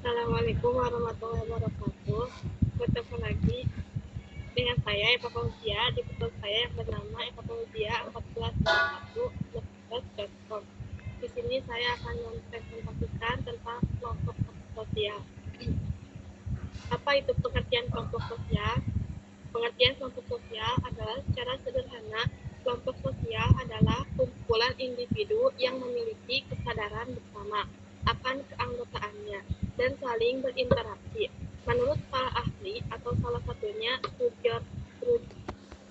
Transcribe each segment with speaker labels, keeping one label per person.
Speaker 1: Assalamualaikum warahmatullahi wabarakatuh. Bertemu lagi dengan saya Eva Fauzia di portal saya yang bernama Eva Fauzia 1491 Di sini saya akan mempresentasikan tentang kelompok sosial. Apa itu pengertian kelompok sosial? Pengertian kelompok sosial adalah secara sederhana, kelompok sosial adalah kumpulan individu yang memiliki kesadaran bersama akan keanggotaannya dan saling berinteraksi. Menurut para ahli atau salah satunya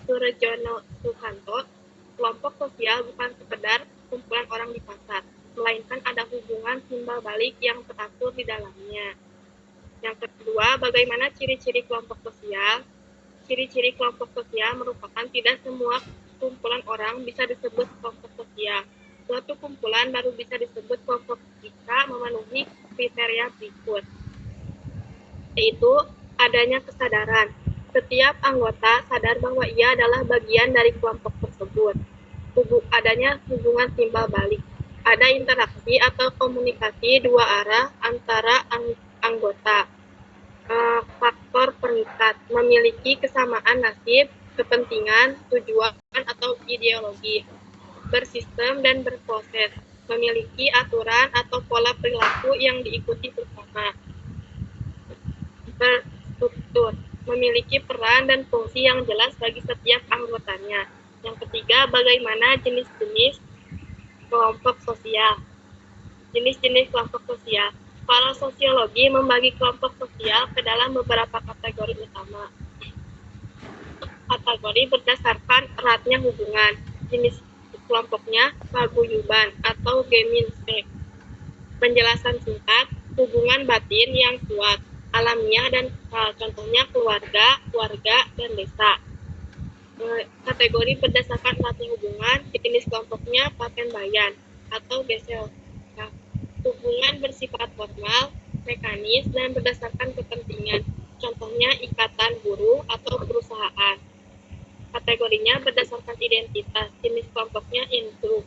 Speaker 1: Surjono Suhanto, kelompok sosial bukan sekedar kumpulan orang di pasar, melainkan ada hubungan timbal balik yang teratur di dalamnya. Yang kedua, bagaimana ciri-ciri kelompok sosial? Ciri-ciri kelompok sosial merupakan tidak semua kumpulan orang bisa disebut kelompok sosial. Suatu kumpulan baru bisa disebut kelompok jika memenuhi kriteria berikut, yaitu adanya kesadaran. Setiap anggota sadar bahwa ia adalah bagian dari kelompok tersebut. Adanya hubungan timbal balik. Ada interaksi atau komunikasi dua arah antara anggota. Faktor pengikat, memiliki kesamaan nasib, kepentingan, tujuan, atau ideologi. Bersistem dan berproses, memiliki aturan atau pola perilaku yang diikuti bersama. Berstruktur, memiliki peran dan fungsi yang jelas bagi setiap anggotanya. Yang ketiga, bagaimana jenis-jenis kelompok sosial. Jenis-jenis kelompok sosial. Para sosiologi membagi kelompok sosial ke dalam beberapa kategori utama. Kategori berdasarkan eratnya hubungan. Jenis kelompoknya paguyuban atau Gemeinschaft. Penjelasan singkat, hubungan batin yang kuat, alamiah dan contohnya keluarga, dan desa. Kategori berdasarkan eratnya hubungan, jenis kelompoknya paten-bayan atau Gesellschaft. Hubungan bersifat formal, mekanis, dan berdasarkan kepentingan, contohnya ikatan buruh atau perusahaan. Kategorinya berdasarkan identitas, jenis kelompoknya induk.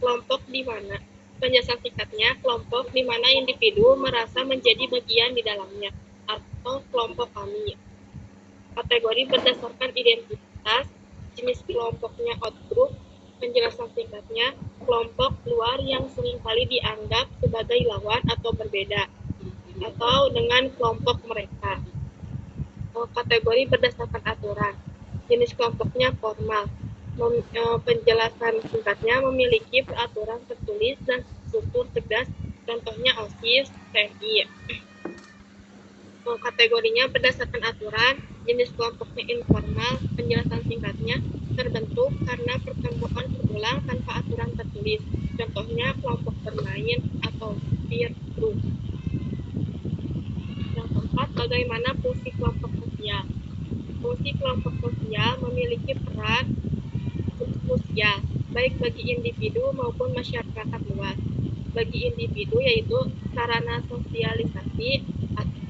Speaker 1: Kelompok di mana? Penjelasan singkatnya, kelompok di mana individu merasa menjadi bagian di dalamnya, atau kelompok kami. Kategori berdasarkan identitas, jenis kelompoknya outgroup. Penjelasan singkatnya, kelompok luar yang seringkali dianggap sebagai lawan atau berbeda, atau dengan kelompok mereka. Kategori berdasarkan aturan, jenis kelompoknya formal. Penjelasan singkatnya, memiliki peraturan tertulis dan struktur tegas, contohnya OSIS, TNI. Kategorinya berdasarkan aturan, jenis kelompoknya informal. Penjelasan singkatnya, terbentuk karena pertemuan berulang tanpa aturan tertulis, contohnya kelompok bermain atau peer group. Yang keempat, bagaimana fungsi kelompok sosial. Fungsi kelompok sosial memiliki peran krusial, baik bagi individu maupun masyarakat luas. Bagi individu yaitu sarana sosialisasi,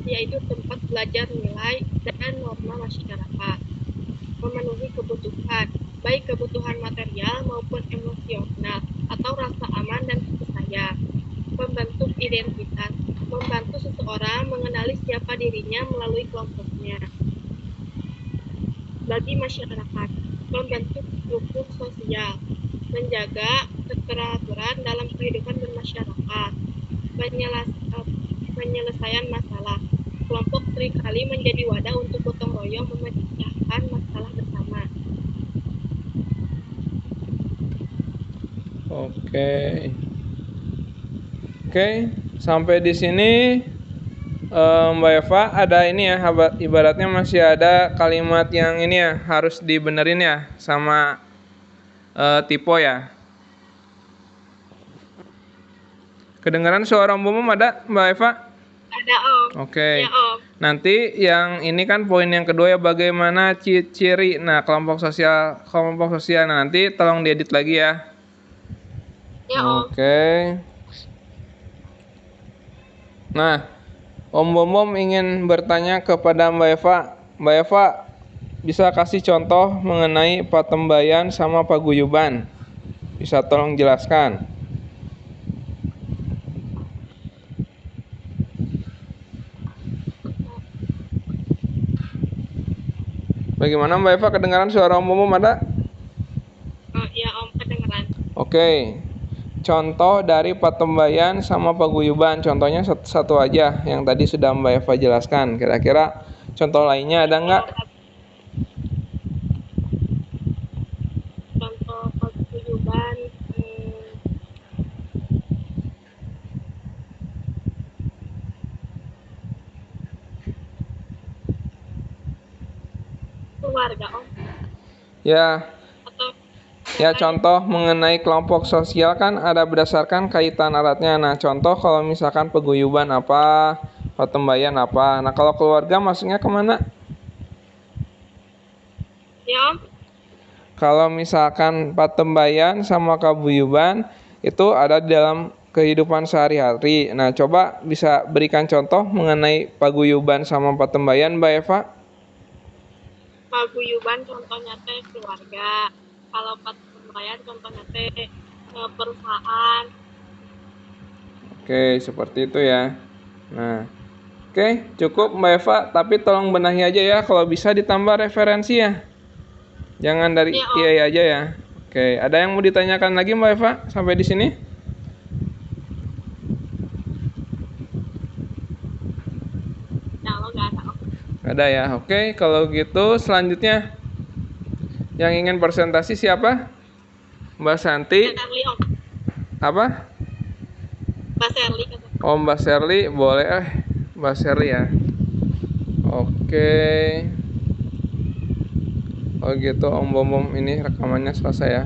Speaker 1: yaitu tempat belajar nilai dan norma masyarakat. Memenuhi kebutuhan, baik kebutuhan material maupun emosional, atau rasa aman dan kasih sayang. Membentuk identitas, membantu seseorang mengenali siapa dirinya melalui kelompoknya. Bagi masyarakat, membentuk struktur sosial, menjaga keteraturan dalam kehidupan bermasyarakat, penyelesaian masalah. Kelompok seringkali menjadi wadah untuk gotong royong memecahkan masalah bersama.
Speaker 2: Oke, sampai di sini Mbak Eva ada ini ya, ibaratnya masih ada kalimat yang ini ya harus dibenerin ya sama Tipo ya. Kedengaran suara Om ada Mbak Eva?
Speaker 1: Ada Om.
Speaker 2: Oke.
Speaker 1: Ya, Om.
Speaker 2: Nanti yang ini kan poin yang kedua ya, bagaimana ciri. Nah, kelompok sosial. Nah, nanti tolong diedit lagi ya.
Speaker 1: Ya, Om.
Speaker 2: Oke. Nah, Om Bom ingin bertanya kepada Mbak Eva. Mbak Eva, bisa kasih contoh mengenai patembayan sama paguyuban? Bisa tolong jelaskan? Bagaimana Mbak Eva, kedengaran suara Om Momom ada?
Speaker 1: Ya Om, kedengeran.
Speaker 2: Oke. Contoh dari patembayan sama paguyuban, contohnya satu aja yang tadi sudah Mbak Eva jelaskan. Kira-kira contoh lainnya ada nggak?
Speaker 1: Contoh paguyuban, keluarga Om,
Speaker 2: Ya,
Speaker 1: atau
Speaker 2: ya contoh mengenai kelompok sosial kan ada berdasarkan kaitan alatnya. Nah, contoh kalau misalkan paguyuban apa, patembayan apa. Nah, kalau keluarga maksudnya kemana?
Speaker 1: ya Om,
Speaker 2: Kalau misalkan patembayan sama paguyuban itu ada di dalam kehidupan sehari-hari. Nah, coba bisa berikan contoh mengenai paguyuban sama patembayan, Mbak Eva?
Speaker 1: paguyuban contohnya teh keluarga. Kalau patembayan contohnya teh perusahaan.
Speaker 2: Oke, seperti itu ya. Nah, oke, cukup Mbak Eva, tapi tolong benahi aja ya, kalau bisa ditambah referensi ya. Jangan dari
Speaker 1: Ya Om,
Speaker 2: iya aja ya. Oke, ada yang mau ditanyakan lagi Mbak Eva sampai di sini?
Speaker 1: kalau nggak ada Om.
Speaker 2: Ada ya. Oke, kalau gitu selanjutnya yang ingin presentasi siapa? Mbak Santi.
Speaker 1: Serli Om,
Speaker 2: Apa?
Speaker 1: Mbak Serli kata.
Speaker 2: Oh, Mbak Sherly, boleh Mbak Sherly ya. Oke. Oh gitu Om Bom Bom, ini rekamannya selesai ya.